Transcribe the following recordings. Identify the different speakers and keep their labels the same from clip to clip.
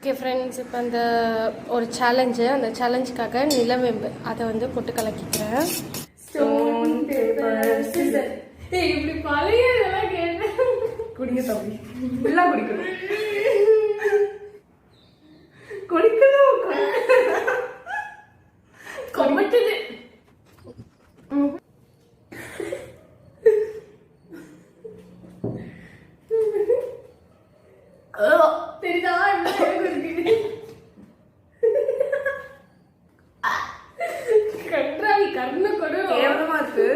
Speaker 1: Okay friends, இப்போ அந்த ஒரு சேலஞ்சு, அந்த சேலஞ்சுக்காக நிலவேம்பு அதை வந்து போட்டு கலக்கிக்கிறேன்.
Speaker 2: Stone paper scissor.
Speaker 1: இப்படி பழைய இதெல்லாம் கேட்டேன்.
Speaker 2: குடிக்க தம்பி, ஃபுல்லாக குடிக்கணும். குடிக்கணும்
Speaker 1: கொமட்டுது. தெரியுதா கன்றாவி கர்ண கொடு
Speaker 2: கேவலமா இருக்கு.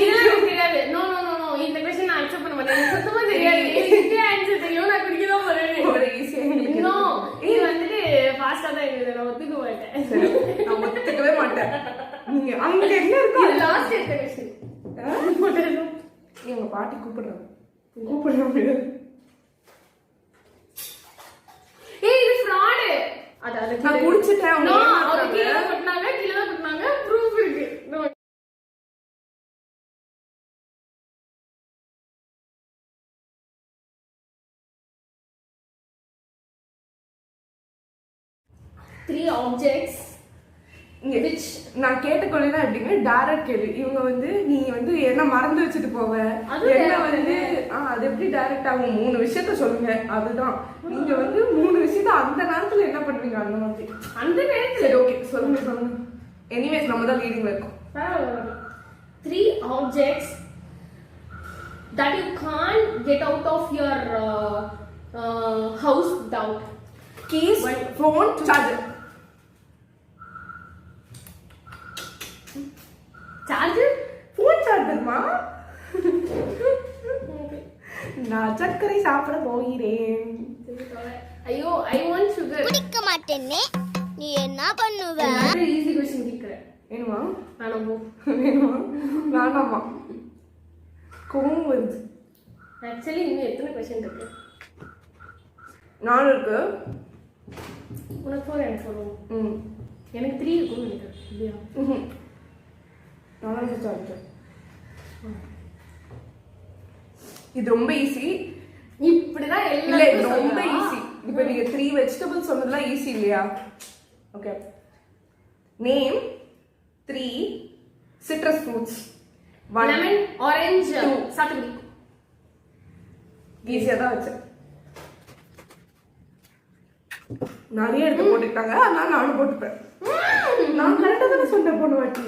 Speaker 1: இதெல்லாம் தெரியாது. நோ நோ நோ நோ, இந்த क्वेश्चन நான் அக்செப்ட் பண்ண மாட்டேன். எனக்கு சுத்தமா தெரியாது. இதுக்கே ஆன்சர் தெரியும், நான் குடிக்க தான் போறேன்.
Speaker 2: ஒரு ஈஸியா
Speaker 1: நோ, இது வந்துட்டு ஃபாஸ்டா தான் இருக்குது. நான் ஒத்துக்க மாட்டேன்.
Speaker 2: சரி, நான் ஒத்துக்கவே மாட்டேன். நீங்க அங்க என்ன இருக்கு?
Speaker 1: இது லாஸ்ட் எடுத்த क्वेश्चन. போட்டேன்.
Speaker 2: எங்க பாட்டி கூப்பிடுறாங்க.
Speaker 1: இது fraud. அத
Speaker 2: நான் குடிச்சிட்டேன்.
Speaker 1: நோ, அவங்க கீழ கொட்னாங்க, ப்ரூஃப் இருக்கு. நோ. Three objects which
Speaker 2: நான் கேட்டுக்கொள்ளலாம் எப்படின்னா டைரக்ட் கேள்வி. இவங்க வந்து நீ வந்து என்ன மறந்து வச்சுட்டு போவ, என்ன வந்து அது எப்படி டைரக்ட் ஆகும்? 3 விஷயத்த சொல்லுங்க, அதுதான். நீங்க வந்து 3 விஷயத்த அந்த நேரத்துல என்ன பண்ணுவீங்க? அந்த மாதிரி
Speaker 1: அந்த நேரத்துல.
Speaker 2: சரி, ஓகே, சொல்லுங்க. எனிவேஸ் நம்ம தான் லீடிங்ல இருக்கோம்.
Speaker 1: 3 objects that you can't get out of your house without.
Speaker 2: Keys, phone, charger.
Speaker 1: Charger?
Speaker 2: Phone charger மா. நான் சர்க்கரை சாப்பிட போகிறேன்.
Speaker 1: ஐயோ, I want sugar.
Speaker 3: குடிக்க மாட்டேனே, நீ என்ன பண்ணுவ?
Speaker 1: ஈஸி क्वेश्चन கேக்குறேன்.
Speaker 2: வேணுமா?
Speaker 1: வேணுமா?
Speaker 2: வேணாமா? கோவம் வருது.
Speaker 1: ஆக்சுவலி இன்னும் எத்தனை क्वेश्चन இருக்கு?
Speaker 2: 4 இருக்கு.
Speaker 1: உனக்கு 4, எனக்கு 4. எனக்கு 3 இருக்கும்னு நினைக்கிறேன். இல்லையா?
Speaker 2: 4 சார்ஜர். இது ரொம்ப ஈஸி.
Speaker 1: இப்படிதான்
Speaker 2: இல்ல, இது ரொம்ப ஈஸி. இப்போ நீங்க 3 வெஜிடபிள்ஸ் சொன்னதெல்லாம் ஈஸி இல்லையா? Okay. Name 3 citrus fruits.
Speaker 1: Lemon, orange, சாத்துக்குடி.
Speaker 2: ஈஸியா தான் வச்சேன். நிறைய எடுத்து போட்டுட்டாங்க, அதனால நானும் போட்டுப்பேன். நான் கரெக்டா தானே சொன்னேன் போன வாட்டி.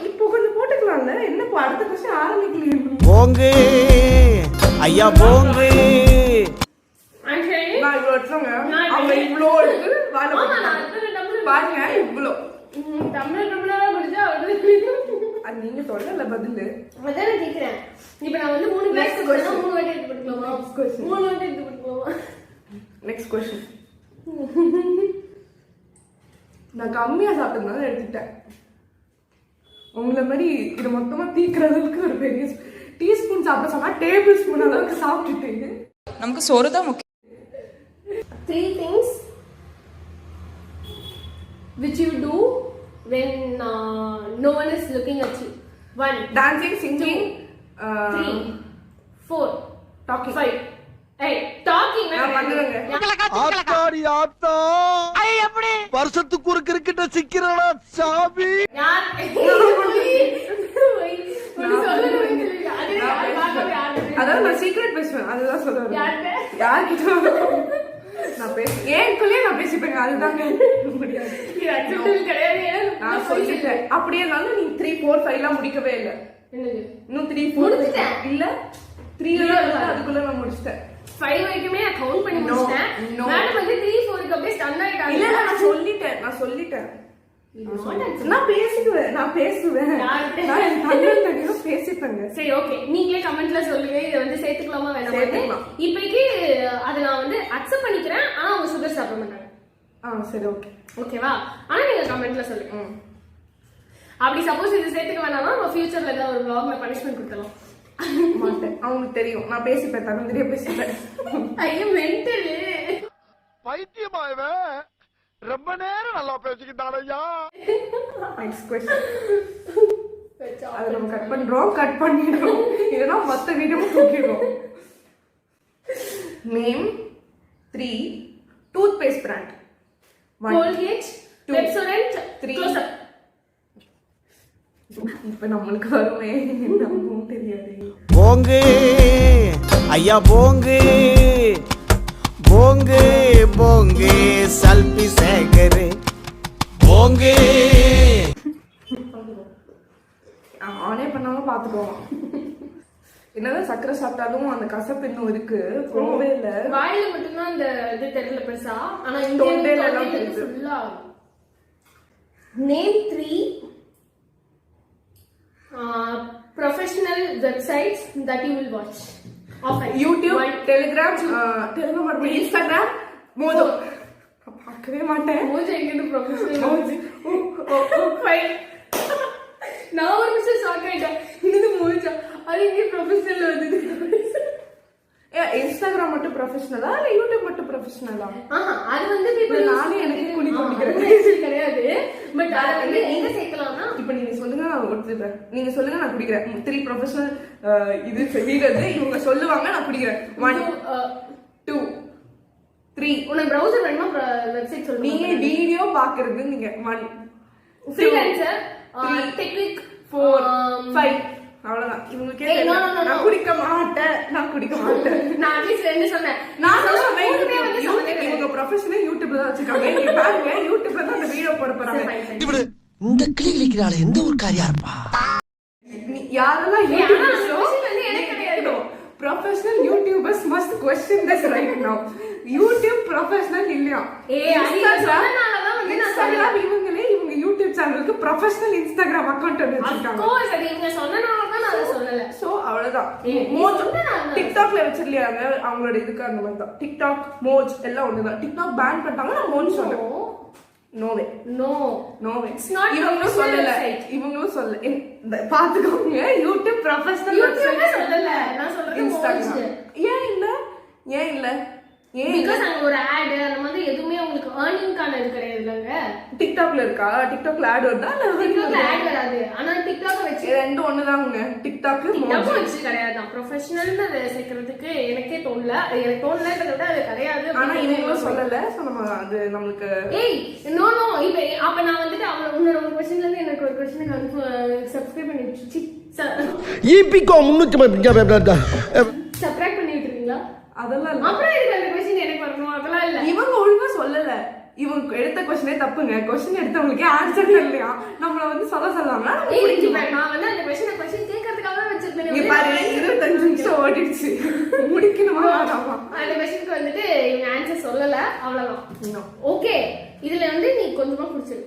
Speaker 2: இப்போ கொஞ்சம் போட்டுக்கலாம்ல. என்ன அடுத்த கொஸ்டின் ஆரம்பிக்கலையே.
Speaker 4: போங்க ஐயா, போங்க.
Speaker 2: நான் இவ்வளோ வச்சோங்க, அவங்க இவ்வளோ எடுத்து பாருங்க. இவ்வளோ அது நீங்க சொல்லல பதில்.
Speaker 1: அதான் கேக்குறேன். இப்ப நான் வந்து 3 கிளாஸ் கொடுத்தா 3 வாட்டி எடுத்து போட்டுக்கலாமா? 3 வாட்டி எடுத்து போட்டுக்கலாமா?
Speaker 2: Next question. நான் கம்மியா சாப்பிட்டதுனால எடுத்துட்டேன். உங்களை மாதிரி இது மொத்தமா தீக்கிறதுக்கு ஒரு பெரிய டீஸ்பூன் சாப்பிட சொன்னா டேபிள் ஸ்பூன் அளவுக்கு சாப்பிட்டுட்டு
Speaker 5: நமக்கு சோறு தான் முக்கியம்.
Speaker 1: 3 things which you do when no one is looking at you. 1
Speaker 2: dancing, singing,
Speaker 1: 3 4
Speaker 2: talking.
Speaker 1: 5 8 talking.
Speaker 2: நான் பண்ணுவேங்க.
Speaker 4: ஆத்தாடி ஆத்தா, எப்படி வருஷத்துக்கு ஒரு கிரிக்கெட்ட சிக்கிறடா சாமி.
Speaker 1: யார்
Speaker 2: அதான் நான் சீக்ரெட் பேசுவேன், அதுதான் சொல்லுவேன். யார்கிட்ட நான் ஏன்குள்ளேயே நான் பேசிப்பேங்க, அதுதாங்க முடியாது. நான் சொல்லிட்டேன். அப்படியே இருந்தாலும் நீ 3 4 5 எல்லாம் முடிக்கவே இல்லை. இன்னும் 3 4 இல்ல 3 எல்லாம் அதுக்குள்ள நான் முடிச்சிட்டேன்.
Speaker 1: 5 வரைக்குமே நான் கவுண்ட் பண்ணி முடிச்சிட்டேன். மேடம் வந்து 3 4க்கு அப்படியே ஸ்டன் ஆயிட்டாங்க.
Speaker 2: இல்ல, நான் சொல்லிட்டேன். நான் பேசுவேன். நான் தனியா பேசிப்பேங்க.
Speaker 1: சரி, ஓகே, நீங்களே கமெண்ட்ல சொல்லுங்க, இதை வந்து சேர்த்துக்கலாமா வேணாமா. இப்போதைக்கு அதை நான் வந்து அக்செப்ட் பண்ணிக்கிறேன். ஆனா அவங்க சுகர் சாப்பிட மாட்டாங்க.
Speaker 2: சரி, ஓகே,
Speaker 1: ஓகேவா? ஆனா நீங்க கமெண்ட்ல சொல்லுங்க. அப்படி சப்போஸ் இது சேர்த்துக்க வேணாமா, நம்ம ஃபியூச்சர்ல ஏதாவது ஒரு vlogல பனிஷ்மென்ட் கொடுக்கலாம்.
Speaker 2: மாட்டேன், அவங்களுக்கு தெரியும். நான் பேசிப்பேன், தனியா பேசிப்பேன்.
Speaker 1: ஐயோ, மென்டல்
Speaker 4: பைத்தியமாயவே ரொம்ப நேரம் நல்லா பேசிக்கிட்டாரையா.
Speaker 2: Next question. அதை நம்ம கட் பண்ணிடுறோம். இல்லைன்னா மொத்த வீடியோவும் தூக்கிடுவோம். Name 3 toothpaste brand.
Speaker 1: Colgate, Pepsodent,
Speaker 2: 3
Speaker 1: Close-Up.
Speaker 2: இப்ப நம்மளுக்கு வருமே என்னமோ தெரியாது.
Speaker 4: போங்க ஐயா போங்க போங்க போங்க சல்பி சேகர் போங்க.
Speaker 2: ஆனே பண்ணாம பாத்துக்கோங்க. என்னதான் சக்கரை சாப்பிட்டாலும் அந்த கசப்பு இன்னும் இருக்கு, போகவே இல்ல.
Speaker 1: வாயில மட்டும்தான் அந்த இது தெரியல பெருசா, ஆனா இந்த
Speaker 2: தொண்டையில எல்லாம் தெரியுது.
Speaker 1: ஃபுல்லா. Name 3 professional websites that you will watch.
Speaker 2: YouTube, Telegram, Instagram, Mojo. பார்க்கவே மாட்டேன்.
Speaker 1: மோஜோ எங்கிட்ட ப்ரொஃபஷனல். நான் ஒரு நிமிஷம் ஷாக் ஆயிட்டேன். இது மோஜோ அது இங்கே ப்ரொஃபஷனல் வருது.
Speaker 2: இன்ஸ்டாகிராம் மட்டும் ப்ரொஃபஷனலா இல்ல யூடியூப் மட்டும் ப்ரொஃபஷனலா?
Speaker 1: அது வந்து people
Speaker 2: நானே எனக்கு குழி குடிக்கிறேன்
Speaker 1: கிடையாது. பட் அத வந்து எங்க சேர்க்கலாம்னா,
Speaker 2: இப்ப நீங்க சொல்லுங்க நான் ஒத்துக்கிறேன். நீங்க சொல்லுங்க நான் குடிக்கிறேன். 3 ப்ரொஃபஷனல் இது செய்யறது இவங்க சொல்லுவாங்க, நான் குடிக்கிறேன். 1 2 3.
Speaker 1: உனக்கு browser வேணுமா வெப்சைட் சொல்லுங்க.
Speaker 2: நீங்க வீடியோ பாக்குறது நீங்க 1
Speaker 1: freelancer, technic
Speaker 2: 4 5 அவ்வளவுதான். இவங்களுக்கே நான் குடிக்க மாட்டேன், நான் குடிக்க மாட்டேன்.
Speaker 1: நான் அட்லீஸ்ட் 2 சொன்னேன்.
Speaker 2: நான் சொல்றேன் இவங்க ப்ரொஃபஷனல் யூடியூப்ல தான் வச்சிருக்காங்க. நீங்க பாருங்க, யூடியூப்ல தான் அந்த வீடியோ போட போறாங்க.
Speaker 4: இவரு இந்த கிளி கிளிக்கிறாளே எந்த ஒரு காரியா இருப்பா?
Speaker 2: யாரெல்லாம்
Speaker 1: எனக்கு
Speaker 2: professional YouTubers must question this right now. YouTube professional இல்லையா? இன்ஸ்டாகிராம் இவங்களே இவங்க யூடியூப் சேனலுக்கு ப்ரொஃபஷனல் இன்ஸ்டாகிராம் அக்கவுண்ட் வச்சிருக்காங்க.
Speaker 1: கோர்ஸ் அது இவங்க சொன்னனால தான் நான் சொல்லல.
Speaker 2: சோ அவ்வளவுதான். டிக்டாக்ல வச்சிருக்காங்க அவங்களோட இதுக்கு அந்த மாதிரி தான். டிக்டாக், மோஜ் எல்லாம் ஒண்ணுதான். டிக்டாக் பேன் பண்ணிட்டாங்க, நான் மோஜ் சொன்னேன். நோவே நோவே
Speaker 1: இட்ஸ் நாட்.
Speaker 2: இவங்களும் சொல்லல. பாத்துக்கோங்க, யூடியூப் ப்ரொஃபஷனல்
Speaker 1: சொல்லல. நான் சொல்றது
Speaker 2: இன்ஸ்டாகிராம். ஏன் இல்ல
Speaker 1: பிகாஸ் அங்க ஒரு ஆட் அந்த மாதிரி எதுவுமே உங்களுக்கு earningக்கான இது கிடையாதுலங்க.
Speaker 2: டிக்டாக்ல இருக்கா? டிக்டாக்ல ஆட் வருதா?
Speaker 1: டிக்டாக்ல ஆட் வராது. ஆனா டிக்டாக் வச்சு
Speaker 2: ரெண்டு ஒண்ணுதாங்க. டிக்டாக்
Speaker 1: வச்சு கிடையாது. ப்ரொஃபஷனல்னு சேர்க்கிறதுக்கு எனக்கே தோணல. எனக்கு தோணலன்றத விட அது கிடையாது.
Speaker 2: ஆனா இவங்களும் சொல்லல. சோ நம்ம அது நமக்கு
Speaker 1: நோ இப்ப அப்ப நான் வந்துட்டு உன்னோட ஒரு क्वेश्चनல இருந்து எனக்கு ஒரு क्वेश्चனுக்கு சப்ஸ்கிரைப் பண்ணி வச்சு
Speaker 4: ஈபிகோ 300
Speaker 1: சப்ஸ்கிரைப் பண்ணி விட்டுறீங்களா?
Speaker 2: அதெல்லாம் இல்ல.
Speaker 1: அப்புறம் இதுக்கு அந்த क्वेश्चन எனக்கு வரணும் அதெல்லாம் இல்ல.
Speaker 2: இவங்க ஒழுங்கா சொல்லல. இவங்க எடுத்த क्वेश्चனே தப்புங்க. क्वेश्चन எடுத்தவங்களுக்கு ஆன்சர் தெரியலையா? நம்மள வந்து சொல்லலாம்னா
Speaker 1: நான் வந்து அந்த क्वेश्चन கேட்கிறதுக்காக தான் வச்சிருக்கேன்.
Speaker 2: நீ பாரு 25 நிமிஷம் ஓடிடுச்சு. முடிக்கணுமா வேணாமா?
Speaker 1: அந்த क्वेश्चनக்கு வந்துட்டு இவங்க ஆன்சர் சொல்லல, அவ்வளவுதான். ஓகே, இதுல வந்து நீ கொஞ்சமா குடிச்சிரு.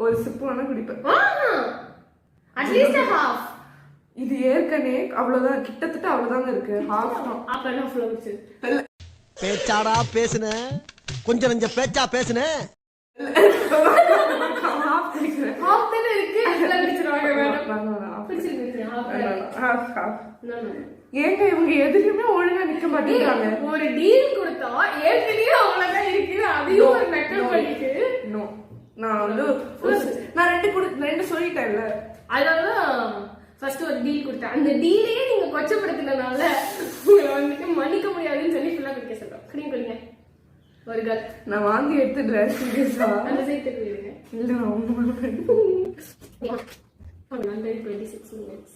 Speaker 2: ஒரு சிப் வேணா குடிப்பேன்.
Speaker 1: At least half.
Speaker 2: இது ஏற்கனவே அவ்வளவுதான், கிட்டத்தட்ட அவ்வளவுதாங்க இருக்கு. ஹாஃப் தான்.
Speaker 1: அப்ப என்ன ஃபுல்லா குடிச்சிரு.
Speaker 4: பேச்சாடா பேசுன, கொஞ்சம் நெஞ்ச பேச்சா பேசுன.
Speaker 2: ஹாஃப் குடிக்கிறேன்.
Speaker 1: ஹாஃப் தானே இருக்கு, ஃபுல்லா குடிச்சிருவாங்க. வேணாம், குடிச்சிரு.
Speaker 2: ஹாஃப். ஏங்க இவங்க எதுக்குமே ஒழுங்கா நிக்க மாட்டேங்கிறாங்க.
Speaker 1: ஒரு டீல் கொடுத்தா ஏற்கனவே அவ்வளவுதான் இருக்கு, அதையும் ஒரு நக்கல் பண்ணிட்டு.
Speaker 2: நோ, நான் வந்து நான் ரெண்டு சொல்லிட்டேன்ல.
Speaker 1: அதனாலதான் ஃபர்ஸ்ட் ஒரு டீல் கொடுத்தேன். அந்த டீலையே நீங்க கொச்சப்படுத்தினால உங்களை வந்துட்டு மன்னிக்க முடியாதுன்னு சொல்லி ஃபுல்லா குடிக்க சொல்றோம். குடிங்க ஒரு கால்.
Speaker 2: நான் வாங்கி எடுத்துடுறேன். சீரியஸா
Speaker 1: அந்த சைட்டு போயிருங்க.
Speaker 2: இல்ல நான் ஒண்ணு
Speaker 1: 26 minutes.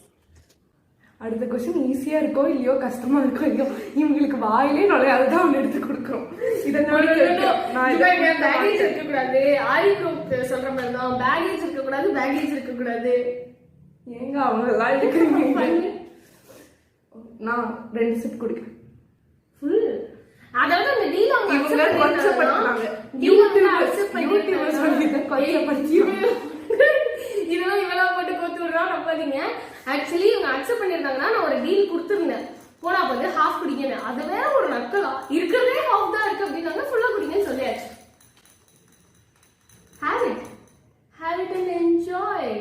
Speaker 2: அடுத்த क्वेश्चन ஈஸியா இருக்கோ இல்லையோ, கஷ்டமா இருக்கோ இல்லையோ, இவங்களுக்கு வாயிலே நுழையாதுதான் அவங்க எடுத்து கொடுக்குறோம்.
Speaker 1: பேகேஜ் இருக்க கூடாது. ஆரி குரூப் சொல்ற மாதிரி தான். பேகேஜ் இருக்க கூடாது, பேகேஜ் இருக்க கூடாது.
Speaker 2: ஏங்க அவங்க எல்லாம் எடுக்கிறீங்க? நான் 2 சிப் குடிக்கிறேன்.
Speaker 1: அதாவது அந்த டீல் அவங்க
Speaker 2: இவங்க கொச்சப்படுறாங்க. யூடியூபர் சொல்லி தான் கொச்சப்படுறாங்க.
Speaker 1: இதெல்லாம் இவெல்லாம் போட்டு கோத்து விடுறா நம்பாதீங்க. ஆக்சுவலி இவங்க அக்செப்ட் பண்ணிருந்தாங்கன்னா நான் ஒரு டீல் கொடுத்துருந்தேன். போனா வந்து ஹாஃப் குடிங்க, அது வேற ஒரு நக்கலா இருக்கிறதே ஹாஃப் தான் இருக்கு அப்படின்னாங்க. ஃபுல்லா குடிங்கன்னு சொல்லியாச்சு. Have it and enjoy.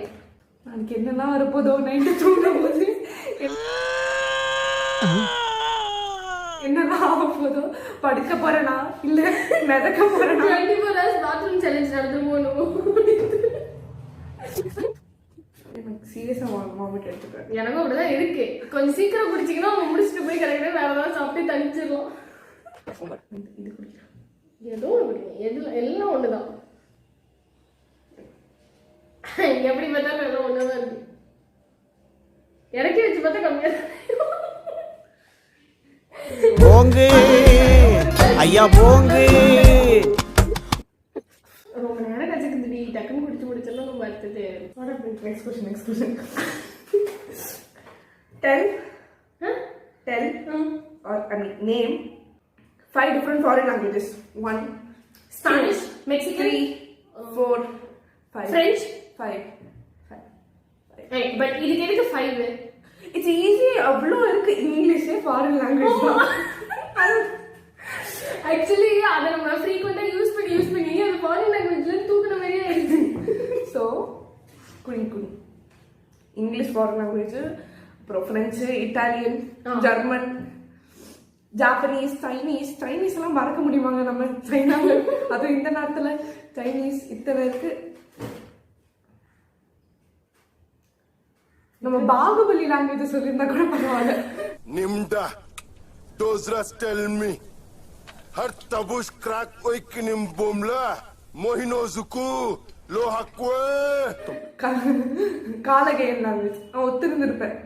Speaker 2: எனக்கு என்னெல்லாம் வரப்போதோ நைட்டு தூங்கும் போது என்னெல்லாம் ஆக போதோ, படுக்க போறேனா இல்ல மிதக்க போறேனா?
Speaker 1: 24 hours பாத்ரூம் சேலஞ்ச் நடந்து போகணும்.
Speaker 2: எனக்கு சீரியஸா வாமிட் எடுத்துக்கிறேன்.
Speaker 1: எனக்கும் அப்படிதான் இருக்கு. கொஞ்சம் சீக்கிரம் குடிச்சிங்கன்னா அவங்க முடிச்சுட்டு போய் கிடைக்கிற வேற ஏதாவது சாப்பிட்டு தனிச்சிடலாம்.
Speaker 2: இது குடிக்கிறேன்.
Speaker 1: ஏதோ ஒன்று குடிங்க, எல்லாம் ஒண்ணுதான். எப்படி பார்த்தாலும் எல்லாம் ஒண்ணுதான் இருக்கு. இறக்கி வச்சு பார்த்தா கம்மியா
Speaker 4: போங்கு ஐயா போங்கு.
Speaker 1: ரொம்ப நேரம் கச்சிக்குதுடி, டக்குன்னு குடிச்சு முடிச்செல்லாம் நம்ம அடுத்தது.
Speaker 2: Next question. Tell or name 5 different foreign languages. 1,
Speaker 1: Spanish, Mexican,
Speaker 2: 3, 4, 5.
Speaker 1: French.
Speaker 2: 5.
Speaker 1: But இதுக்கு எதுக்கு 5?
Speaker 2: It's easy. அவ்வளோ இருக்கு. இங்கிலீஷே ஃபாரின் லாங்குவேஜ் தான்.
Speaker 1: ஆக்சுவலி அதை நம்ம ஃப்ரீக்வெண்டா யூஸ் பண்ணி அது ஃபாரின் லாங்குவேஜ்ல தூக்குன மாதிரியே ஆயிடுச்சு.
Speaker 2: ஸோ குடி இங்கிலீஷ் ஃபாரின் லாங்குவேஜ், அப்புறம் French, Italian, German, Japanese, Chinese எல்லாம் மறக்க முடியுமாங்க நம்ம சைனாவில்? அதுவும் இந்த நேரத்துல சைனீஸ் இத்தனை இருக்கு. நம்ம பாகுபலி லாங்குவேஜ் சொல்லியிருந்தா கூட பரவாயில்ல.
Speaker 5: Nimda, Dozras tell me, har tabush crack oikinim bomla, mohino zuku, lohakwe.
Speaker 2: Kalakeyan language நான் ஒத்துருந்துருப்பேன்.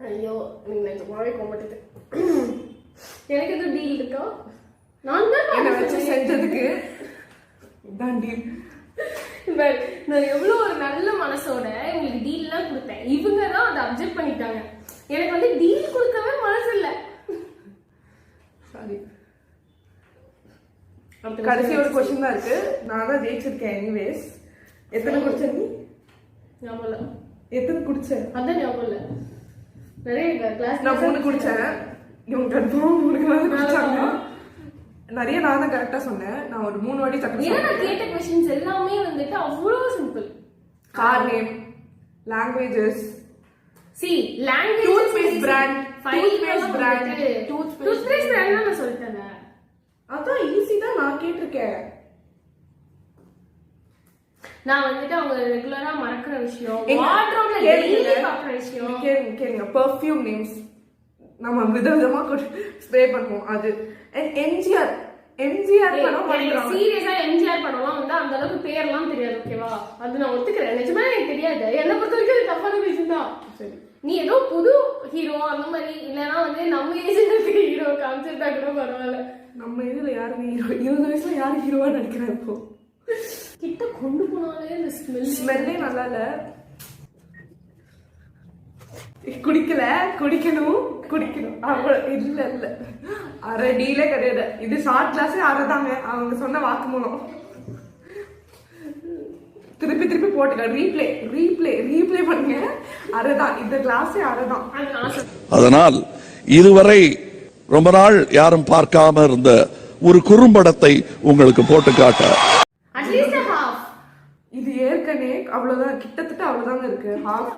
Speaker 1: ஐயோ நீங்க நிஜமாவே கோமட்டுது. எனக்கு எதுவும் டீல் இருக்கா? நான் தான்
Speaker 2: என்னை வச்சு செஞ்சதுக்கு இதான் டீல்.
Speaker 1: நான் எவ்வளவு ஒரு நல்ல மனசோட உங்களுக்கு டீல் எல்லாம் கொடுத்தேன். இவங்க தான் அதை அப்செக்ட் பண்ணிட்டாங்க. எனக்கு வந்து டீல் கொடுக்கவே மனசு இல்ல.
Speaker 2: சாரி. கடைசி ஒரு क्वेश्चन தான் இருக்கு. நான் தான் ஜெயிச்சிருக்கேன் எனிவேஸ். எத்தனை குடிச்ச நீ?
Speaker 1: ஞாபகம் இல்ல.
Speaker 2: எத்தனை குடிச்ச?
Speaker 1: அதான் ஞாபகம் இல்ல. நிறைய கிளாஸ்
Speaker 2: நான் 3 குடிச்சேன். இவங்க கன்ஃபார்ம் 3 குடிச்சாங்க. நிறைய நான் தான் கரெக்டா சொன்னேன். நான் ஒரு 3 வாட்டி தப்பு
Speaker 1: சொன்னேன். நான் கேட்ட क्वेश्चंस எல்லாமே வந்துட்டு அவ்வளவு simple.
Speaker 2: Car name, லாங்குவேजेस,
Speaker 1: see language,
Speaker 2: toothpaste brand, toothpaste brand,
Speaker 1: toothpaste brand நான் சொல்லிட்டேன்.
Speaker 2: அதான் ஈஸி தான் நான் கேட்டிருக்கேன்.
Speaker 1: நான் வந்துட்டு அவங்க ரெகுலரா மறக்கிற விஷயம், வார்ட்ரோப்ல டெய்லி பார்க்குற விஷயம்.
Speaker 2: கேளுங்க பெர்ஃப்யூம் நேம்ஸ் நம்ம விதவிதமா ஸ்ப்ரே பண்ணுவோம். அது எம்ஜிஆர் படம் பண்றோம்.
Speaker 1: சீரியஸா எம்ஜிஆர் படம்லாம் வந்து அந்த அளவுக்கு பேர்லாம் தெரியாது. ஓகேவா? அது நான் ஒத்துக்கிறேன். நிஜமா எனக்கு தெரியாது. என்ன பொறுத்த வரைக்கும் அது தப்பான விஷயம் தான்.
Speaker 2: சரி,
Speaker 1: நீ ஏதோ புது ஹீரோ அந்த மாதிரி இல்லைன்னா வந்து நம்ம ஏஜென்ட்டுக்கு ஹீரோ காமிச்சிருந்தா கூட பரவாயில்ல.
Speaker 2: நம்ம இதுல யாருமே ஹீரோ 20 வயசுல யாரு ஹீரோவா நடிக்கிறா? இப்போ
Speaker 1: கிட்ட கொண்டு போனாலே இந்த
Speaker 2: ஸ்மெல்லே நல்லா இல்ல. குடிக்கணும் அவ்வளவு இல்ல அரை டீலே கிடையாது. இது ஷார்ட் கிளாஸ் அரைதாங்க. அவங்க சொன்ன வாக்குமூலம் திருப்பி போட்டுக்க. ரீப்ளே பண்ணுங்க. அரைதான் இந்த கிளாஸே அரைதான்.
Speaker 6: அதனால் இதுவரை ரொம்ப நாள் யாரும் பார்க்காம இருந்த ஒரு குறும்படத்தை உங்களுக்கு போட்டு காட்ட
Speaker 2: இது ஏற்கனவே அவ்வளவுதான், கிட்டத்தட்ட அவ்வளவுதாங்க இருக்கு. ஹாஃப்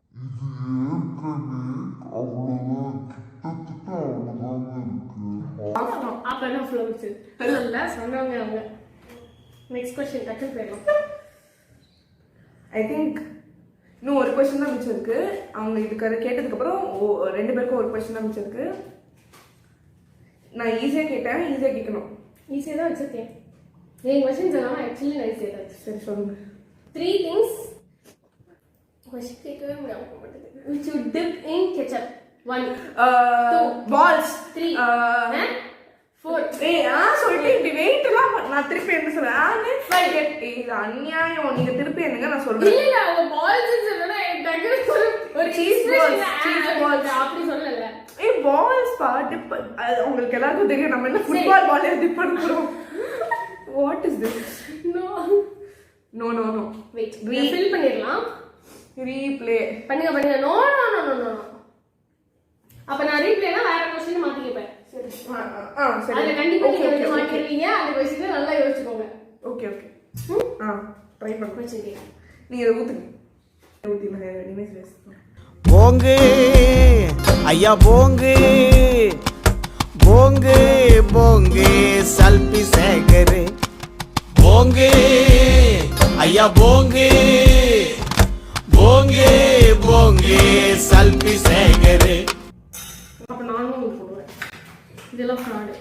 Speaker 2: ஐ திங்க் இன்னும் ஒரு क्वेश्चन தான் மிச்சம் இருக்கு. அவங்க இதுக்கு கேட்டதுக்கு அப்புறம் 2 பேருக்கும் ஒரு क्वेश्चन தான் மிச்சம் இருக்கு. நான் ஈஸியா கேட்டேன், ஈஸியா கேட்கணும்.
Speaker 1: ஈஸியா தான் வச்சிருக்கேன். என் क्वेश्चंस எல்லாம் एक्चुअली நான் ஈஸியா தான்.
Speaker 2: சரி சொல்லுங்க.
Speaker 1: 3 things question கேட்கவே முடியாம போகுது. which you dip in ketchup. 1 2
Speaker 2: balls
Speaker 1: 3 4
Speaker 2: சொல்லிட்டு இப்படி வெயிட் எல்லாம் நான் திருப்பி என்ன சொல்றேன்? இது அநியாயம். நீங்க திருப்பி என்னங்க நான் சொல்றேன்.
Speaker 1: இல்ல அவங்க பால்ஸ் சொல்றேன்னா டக்கு ஒரு சீஸ் பால்ஸ் அப்படி சொல்லல.
Speaker 2: Balls dip. உங்களுக்கு எல்லாருக்கும் தெரியும் நம்ம என்ன ஃபுட்பால் பால் டிப் பண்ண போறோம். What is this? No
Speaker 1: wait fill பண்ணிரலாம்.
Speaker 2: ரீப்ளே
Speaker 1: பண்ணுங்க. நோ அப்ப நான் ரீப்ளேனா வேற क्वेश्चन மாத்தி கேப்பேன். சரி சரி அத கண்டிப்பா நீங்க மாத்திடுவீங்க. அந்த क्वेश्चन நல்லா யோசிச்சுக்கோங்க.
Speaker 2: ஓகே ட்ரை பண்ணுங்க. நீங்க ஊத்துங்க. நீங்க
Speaker 4: போங்கு ஐயா போங்கு சல்பி சேகர். போங்கு ஐயா போங்கு சல்பி சேகர்.
Speaker 1: அப்ப நானும் போடுவேன். இதெல்லாம் ஃப்ராடு.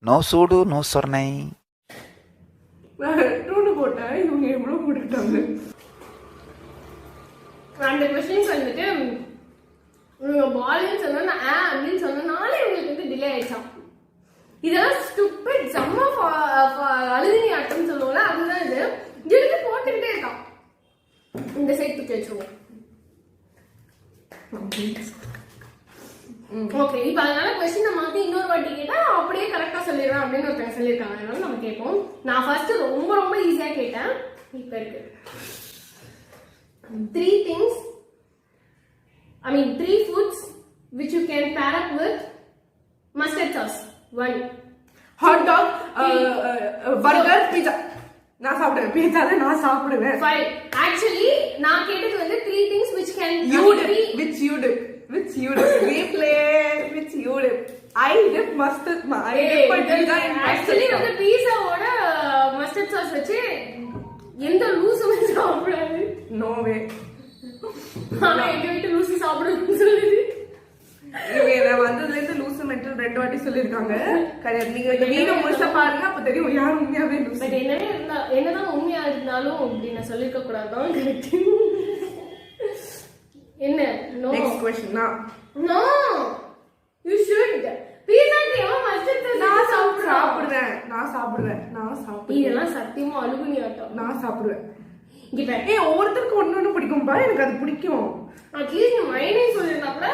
Speaker 7: நோ சூடு நோ சொர்ணை.
Speaker 2: நான் 2 போட்டேன், இவங்க எவ்வளவு போட்டுட்டாங்க.
Speaker 1: அந்த கொஸ்டின்ஸ் வந்துட்டு இவங்க பால்னு சொன்னா அப்படின்னு சொன்னனால இவங்களுக்கு வந்து டிலே ஆயிடுச்சான். இதெல்லாம் ஸ்டூபிட் செம்ம அழுதினி ஆட்டம்னு சொல்லுவோம்ல, அதுதான் இது. எடுத்து போட்டுக்கிட்டே இருக்கான். இந்த சைட் தூக்கி வச்சிருவோம். ஓகே, இப்போ அதனால கொஸ்டினை மாத்தி இன்னொரு வாட்டி கேட்டா அப்படியே கரெக்டா சொல்லிடுறேன் அப்படின்னு ஒருத்தங்க சொல்லியிருக்காங்க. அதனால நம்ம கேட்போம். நான் ஃபர்ஸ்ட் ரொம்ப ரொம்ப ஈஸியா கேட்டேன். இப்ப இருக்கு 3 foods which you can pair up with mustard sauce. 1
Speaker 2: hot dog, burger, pizza. நான் சாப்பிடுவேன். பீட்சால நான் சாப்பிடுவேன்.
Speaker 1: 5 ஆக்சுவலி நான் கேட்டது வந்து 3 things which can
Speaker 2: which you dip replay which you dip. I dip mustard. I dip pizza in
Speaker 1: actually
Speaker 2: mustard.
Speaker 1: வந்து பீஸாவோட mustard sauce வச்சு எந்த லூசுமே சாப்பிடாது.
Speaker 2: No way.
Speaker 1: ஆனா எங்க வீட்டு லூசு சாப்பிடுன்னு சொல்லுது.
Speaker 2: இவங்க வந்ததுல இருந்து லூசு மென்டல் 2 வாட்டி சொல்லிருக்காங்க. கிடையாது, நீங்க இந்த வீடியோ முழுசா பாருங்க, அப்ப தெரியும் யார் உண்மையாவே லூசு.
Speaker 1: பட் என்னதான் உண்மையா இருந்தாலும் அப்படி நான் சொல்லிருக்க கூடாதான். கரெக்ட். என்ன? No.
Speaker 2: Next question.
Speaker 1: No you should. பீஸாக்கு எவன் மஸ்டர்ட் சாஸ்
Speaker 2: சாப்பிடுவேன். நான் சாப்பிடுவேன்.
Speaker 1: இதெல்லாம் சத்தியமா அழுகுனி ஆட்டம்.
Speaker 2: நான் சாப்பிடுவேன்.
Speaker 1: இங்க பாரு.
Speaker 2: ஒவ்வொருத்தருக்கு ஒண்ணு பிடிக்கும்பா. எனக்கு அது பிடிக்கும்.
Speaker 1: அட்லீஸ்ட் நீ மைனஸ் சொல்லிருந்தா கூட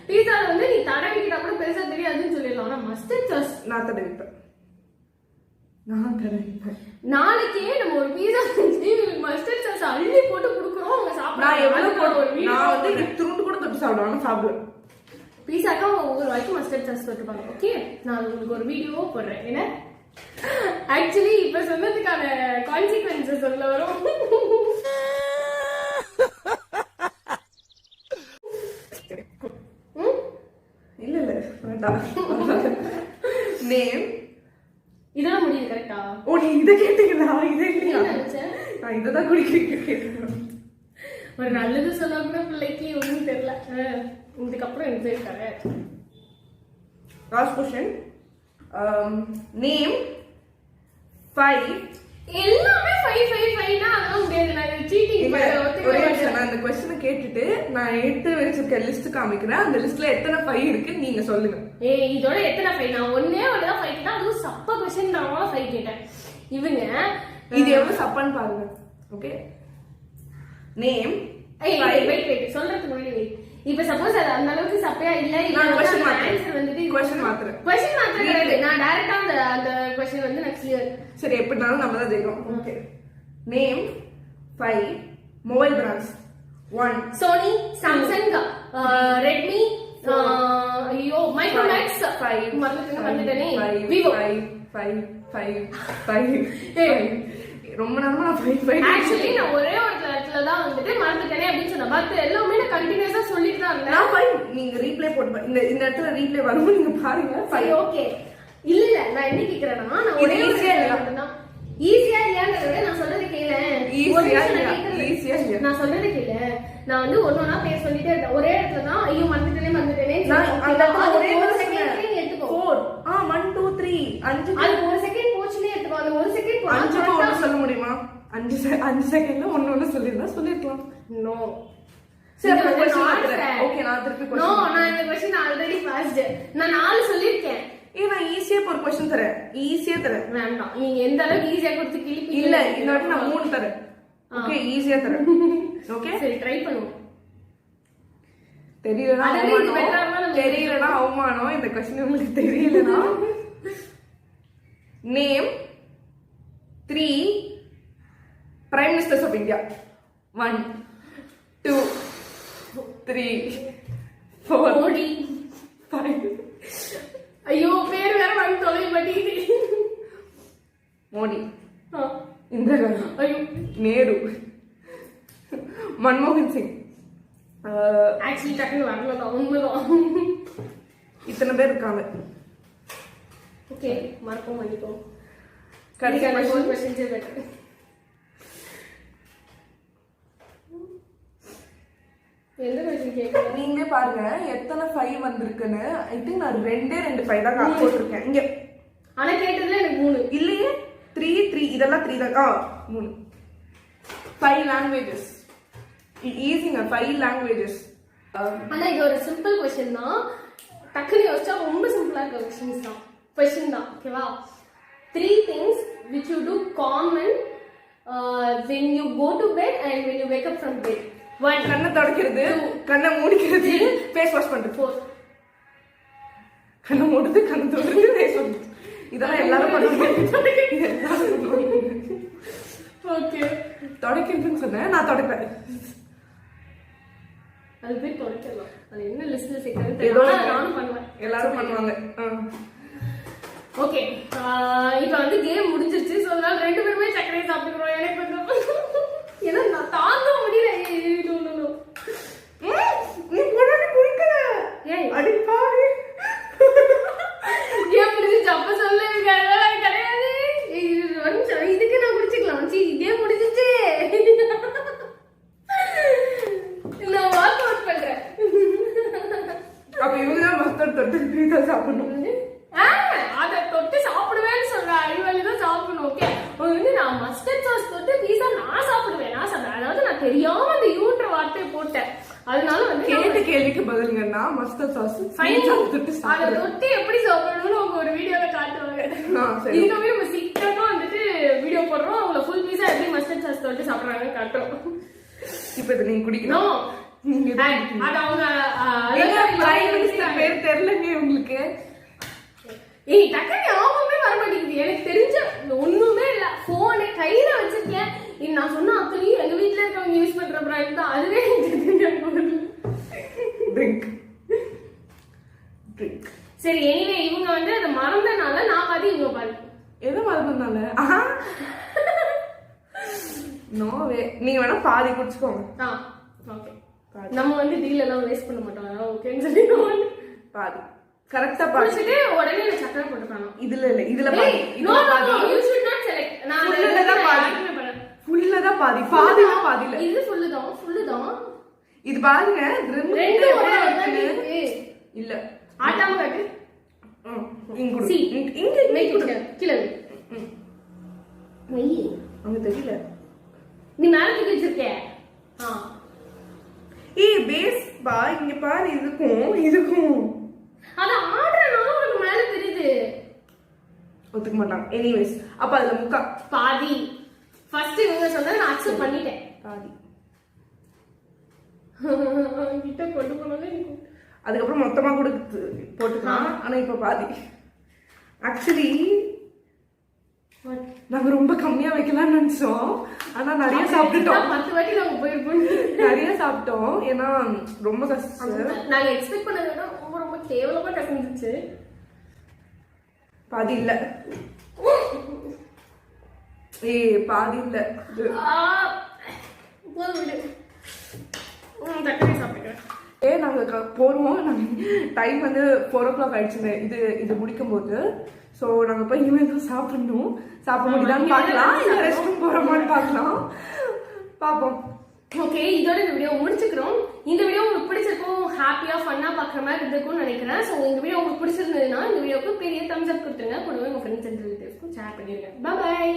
Speaker 1: பீஸால வந்து நீ தடவிக்கிட்டா கூட பெருசா தெரியாதுன்னு சொல்லிடலாம். ஆனா மஸ்டர்ட் சாஸ்
Speaker 2: நான் தடவிப்பேன்.
Speaker 1: நாளைக்கே நம்ம ஒரு பீஸா செஞ்சு மஸ்டர்ட் சாஸ் அள்ளி போட்டு குடுக்குறோம். அவங்க
Speaker 2: நான் எவ்வளவு
Speaker 1: சாப்பிடுறாங்க.
Speaker 2: நான் வந்து இது துண்டு கூட தொட்டு சாப்பிடுவேன். ஆனா சாப்பிடுவேன்.
Speaker 1: பீஸாக்கா ஒவ்வொரு வாய்க்கும் மஸ்டர்ட் சாஸ் போட்டுப்பாங்க. ஓகே, நான் உங்களுக்கு ஒரு வீடியோ போடுறேன். என்ன ஆக்சுவலி இப்ப சொன்னதுக்கான கான்சிக்வன்சஸ் சொல்ல வரும்.
Speaker 2: இல்ல வேண்டாம். நேம்.
Speaker 1: இதெல்லாம் முடியுது கரெக்டா?
Speaker 2: ஓ, நீ இதை கேட்டீங்களா? இதை இல்லையா?
Speaker 1: நினைச்சேன்
Speaker 2: நான் இதை தான் கேட்டேன்.
Speaker 1: ஒரு நல்லது சொன்னா கூட பிள்ளைக்கு ஒன்றும் தெரியல. இதுக்கப்புறம் இது கரெக்ட்.
Speaker 2: Last question. நேம் 5.
Speaker 1: எல்லாமே 5 னா அதெல்லாம் முடியாது. நான் சீட்டிங்
Speaker 2: ஒரே நிமிஷம், நான் இந்த क्वेश्चन கேட்டுட்டு நான் எடுத்து வச்சிருக்க லிஸ்ட் காமிக்கிறேன். அந்த லிஸ்ட்ல எத்தனை 5 இருக்கு நீங்க சொல்லுங்க.
Speaker 1: இதோட எத்தனை 5? நான் ஒண்ணே ஒண்ணுதான் 5 கேட்டேன். அதுவும் சப்ப क्वेश्चन தான் 5 கேட்டேன். இவங்க
Speaker 2: இது எவ்வளவு சப்பான்னு பாருங்க. Okay, name.
Speaker 1: வெயிட் சொல்றதுக்கு முன்னாடி வெயிட். இப்ப சப்போஸ் அது அந்த அளவுக்கு சப்பையா இல்ல,
Speaker 2: நான்
Speaker 1: क्वेश्चन
Speaker 2: क्वेश्चन
Speaker 1: வந்துட்டு
Speaker 2: மாத்துறேன்.
Speaker 1: क्वेश्चन மாத்துறது நான் டைரக்டா அந்த क्वेश्चन வந்து நான் கிளியர்.
Speaker 2: சரி, எப்படினாலும் நம்ம தான் ஜெயிக்கிறோம். Okay, name 5 mobile brands. 1
Speaker 1: Sony, Samsung, Redmi, ஐயோ மைக்ரோமேக்ஸ். 5 மறந்துட்டேனே. விவோ.
Speaker 2: 5 ரொம்ப நேரமா நான் 5
Speaker 1: ஆக்சுவலி நான் ஒரே ஒரு இடத்துல தான் வந்துட்டு மறந்துட்டேனே அப்படின்னு சொன்னேன். பட் எல்லாமே நான் கண்டினியூஸா சொல்லிட்டு தான் இருந்தேன்.
Speaker 2: நான் 5 நீங்க ரீப்ளே போட்டு இந்த இடத்துல ரீப்ளே வரும், நீங்க பாருங்க. 5
Speaker 1: ஓகே. இல்ல நான் என்ன கேக்குறேன்னா, நான் ஒரே ஒரு மட்டும் தான் ஈஸியா இல்லையான்றத விட நான் சொல்றதை கேளு. நான் சொல்றதை கேளு. நான் வந்து ஒன்னொன்னா பேர் சொல்லிட்டே இருக்கேன். ஒரே இடத்துல தான் ஐயோ மறந்துட்டேனே
Speaker 2: ஒரே ஒரு செகண்ட்
Speaker 1: எடுத்துக்கோ.
Speaker 2: 4 1 2 3 5
Speaker 1: அது ஒரு செகண்ட் போச்சுன்னே எடுத்துக்கோ. அந்த ஒரு செகண்ட்
Speaker 2: 5 ஒன்னு சொல்ல முடியுமா? 5 செகண்ட்ல ஒன்னு சொல்லிருக்கலாம். நோ. சரி, அப்ப क्वेश्चன் மாத்துறேன். ஓகே, நான் திருப்பி क्वेश्चन.
Speaker 1: நோ, நான் இந்த क्वेश्चन ஆல்ரெடி பாஸ்ட். நான் 4 சொல்லிருக்கேன்.
Speaker 2: நான் ஈஸியா ஒரு क्वेश्चन தரேன். ஈஸியா தரேன்.
Speaker 1: வேண்டாம், நீங்க எந்த அளவுக்கு ஈஸியா கொடுத்து கிளிப்பி.
Speaker 2: இல்ல, இந்த வாட்டி நான் 3 தரேன். ஓகே, ஈஸியா தரேன். ஓகே,
Speaker 1: சரி ட்ரை பண்ணுவோம்.
Speaker 2: தெரியலனா அவமானம். இந்த क्वेश्चन உங்களுக்கு தெரியலனா name 3 prime ministers of India. 1 2 3 4
Speaker 1: Modi.
Speaker 2: 5.
Speaker 1: ஐயோ, பேர் வேற வந்து தொலை மாட்டேங்குது.
Speaker 2: மோடி, இந்திரா காந்தி,
Speaker 1: ஐயோ,
Speaker 2: நேரு, மன்மோகன் சிங்.
Speaker 1: ஆக்சுவலி டக்குனு வரலதான், உண்மைதான்.
Speaker 2: இத்தனை பேர் இருக்காங்க.
Speaker 1: ஓகே, மறப்போம் பண்ணிப்போம்.
Speaker 2: கடைசி
Speaker 1: क्वेश्चन எந்த கொஸ்டின் கேட்கறேன்?
Speaker 2: நீங்களே பாருங்க எத்தனை 5 வந்திருக்குன்னு. ஐ திங்க் நான் 2 5 தான் காசு போட்டிருக்கேன் இங்க.
Speaker 1: ஆனா கேட்டதுல எனக்கு 3
Speaker 2: இல்லையே 3 இதெல்லாம் 3 தான். 3 5 லாங்குவேஜஸ். ஈஸிங்க 5 லாங்குவேஜஸ்.
Speaker 1: ஆனா இது ஒரு சிம்பிள் கொஸ்டின் தான். டக்குனு யோசிச்சா ரொம்ப சிம்பிளா இருக்க கொஸ்டின் தான். ஓகேவா? 3 things which you do common when you go to bed and when you wake up from bed. 1
Speaker 2: கண்ணை தொடக்கிறது, கண்ணை மூடிக்கிறது, ஃபேஸ் வாஷ் பண்றது.
Speaker 1: 4
Speaker 2: கண்ணை மூடுறது, கண்ணை தொடக்கிறது, ஃபேஸ் வாஷ். இதெல்லாம் எல்லாரும் பண்ணுவாங்க.
Speaker 1: ஓகே.
Speaker 2: தொடக்கிறதுன்னு சொன்னேன், நான் தொடப்பேன்.
Speaker 1: அது போய் தொடக்கலாம். அது என்ன லிஸ்ட்ல சேர்க்கறது தெரியல. நானும் பண்ணுவேன்.
Speaker 2: எல்லாரும் பண்ணுவாங்க.
Speaker 1: ஓகே. இப்போ வந்து கேம் முடிஞ்சிருச்சு. சோ அதனால 2 பேருமே சக்கரை சாப்பிட்டுறோம். எனக்கு கொஞ்சம் ஏன்னா நான் தாங்க முடியல. நோ
Speaker 2: நீ போடாத குடிக்கல.
Speaker 1: ஏய்
Speaker 2: அடி பாவி.
Speaker 1: கேம் முடிஞ்சிருச்சு. அப்ப சொல்லுங்க. அதெல்லாம் கிடையாது. இதுக்கு நான் குடிச்சுக்கலாம். கேம் முடிஞ்சிருச்சு. நான் வாக் அவுட் பண்றேன்.
Speaker 2: அப்ப இவங்க தான் மஸ்டர்ட் தொட்டு பீஸா சாப்பிடணும்.
Speaker 1: அதை தொட்டு சாப்பிடுவேன்னு சொல்றேன். அறிவாளி தான் சாப்பிடணும். ஓகே. வந்து நான் மஸ்டர்ட் சாஸ் தொட்டு பீஸா நான் சாப்பிடுவேன். நான் சொல்றேன். அதாவது நான் தெரியாம அந்த யூன்ற வார்த்தையை போட்டேன். அதனால வந்து
Speaker 2: கேட்ட கேள்விக்கு பதிலுங்கன்னா மஸ்டர்ட் சாஸ் தொட்டு
Speaker 1: அதை
Speaker 2: சாப்பிடுவேன்.
Speaker 1: தொட்டு எப்படி சாப்பிடணும்னு அவங்க ஒரு வீடியோல காட்டுவாங்க.
Speaker 2: சரி.
Speaker 1: இதுக்கவே நம்ம சீக்கிரமா வந்துட்டு வீடியோ போடுறோம். அவங்கள ஃபுல் பீஸா எப்படி மஸ்டர்ட் சாஸ் தொட்டு சாப்பிடுறாங்க காட்டுறோம்.
Speaker 2: இப்ப இதை நீங்க குடிக்கணும்.
Speaker 1: அது அவங்க
Speaker 2: பிரைம் மினிஸ்டர் பேர் தெரியலங்க உங்களுக்கு.
Speaker 1: ஏய் டக்குனு ஞாபகமே வர மாட்டேங்குது. எனக்கு தெரிஞ்ச ஒண்ணுமே இல்ல. போனே கையில வச்சிருக்கேன். நான் சொன்ன அத்தனையும் எங்க வீட்டுல இருக்கவங்க யூஸ் பண்ற பிராண்ட் தான். அதுவே
Speaker 2: ட்ரிங்க்.
Speaker 1: சரி. எனிவே இவங்க வந்து அதை மறந்தனால நான் பாதி இவங்க பாதி.
Speaker 2: எதை மறந்தனால? நோவே. நீங்க வேணா பாதி குடிச்சுக்கோங்க.
Speaker 1: ஓகே. நம்ம வந்து டீல் எல்லாம் வேஸ்ட் பண்ண மாட்டோம். ஓகேன்னு சொல்லி
Speaker 2: பாதி கரெக்டா பாதி.
Speaker 1: உடனே சக்கரை போட்டுக்கலாம்.
Speaker 2: இதுல இல்ல, இதுல பாதி.
Speaker 1: No, you should not select. நான்
Speaker 2: ஃபுல்ல தான் பாதி. ஃபுல்ல தான் பாதி. பாதினா பாதில.
Speaker 1: இது ஃபுல்லு தான்.
Speaker 2: இது பாருங்க.
Speaker 1: ரெண்டு ஒரே இருக்கு.
Speaker 2: இல்ல.
Speaker 1: ஆட்டாம காட்டு.
Speaker 2: இங்க குடு.
Speaker 1: See.
Speaker 2: இங்க
Speaker 1: மேக் இட் கிள. மெய்.
Speaker 2: அங்க தெரியல.
Speaker 1: நீ மேல தூக்கி வச்சிருக்க.
Speaker 2: ஏய் பேஸ் பா இங்க பாரு. இதுக்கும்
Speaker 1: அத ஆடுறனால உனக்கு மேல தெரியுது.
Speaker 2: ஒத்துக்க மாட்டாங்க. எனிவேஸ் அப்ப அதுல முக்கா
Speaker 1: பாதி. ஃபர்ஸ்ட் இவங்க சொன்னதை நான் அக்செப்ட் பண்ணிட்டேன்.
Speaker 2: பாதி.
Speaker 1: கிட்ட கொண்டு போனாலே
Speaker 2: அதுக்கப்புறம் மொத்தமா கூட போட்டுக்கலாம். ஆனா இப்ப பாதி. ஆக்சுவலி நாங்க ரொம்ப கம்மியா வைக்கலாம்னு நினைச்சோம். ஆனா நிறைய சாப்பிட்டுட்டோம்.
Speaker 1: 10 வாட்டி நாங்க போயிருப்போம்.
Speaker 2: நிறைய சாப்பிட்டோம். ஏன்னா ரொம்ப கஷ்டம்.
Speaker 1: நாங்க எக்ஸ்பெக்ட் பண்ணதை விட ரொம்ப கேவலமா கசந்துச்சு.
Speaker 2: பாதி இல்ல. ஏய் பாதி இல்ல. நாங்க போறோம். டைம் வந்து 4 o'clock ஆயிடுச்சுங்க இது முடிக்கும் போது. சோ நாங்க போய் இனிமேல் சாப்பிடணும். சாப்பிட முடியுதான்னு பார்க்கலாம். இல்ல ரெஸ்ட் ரூம் போறோமான்னு பார்க்கலாம். பாப்போம்.
Speaker 1: ஓகே. இதோட இந்த வீடியோ முடிச்சுக்கிறோம். இந்த வீடியோ உங்களுக்கு பிடிச்சிருக்கும். ஹாப்பியா ஃபன்னா பாக்குற மாதிரி இருந்திருக்கும்னு நினைக்கிறேன். சோ இந்த வீடியோ உங்களுக்கு பிடிச்சிருந்ததுன்னா இந்த வீடியோக்கு பெரிய தம்ஸ் அப் கொடுத்துருங்க. கூடவே உங்க ஃப்ரெண்ட்ஸ் அண்ட் ரிலேட்டிவ்ஸ்க்கும் ஷேர் பண்ணிருங்க. பை.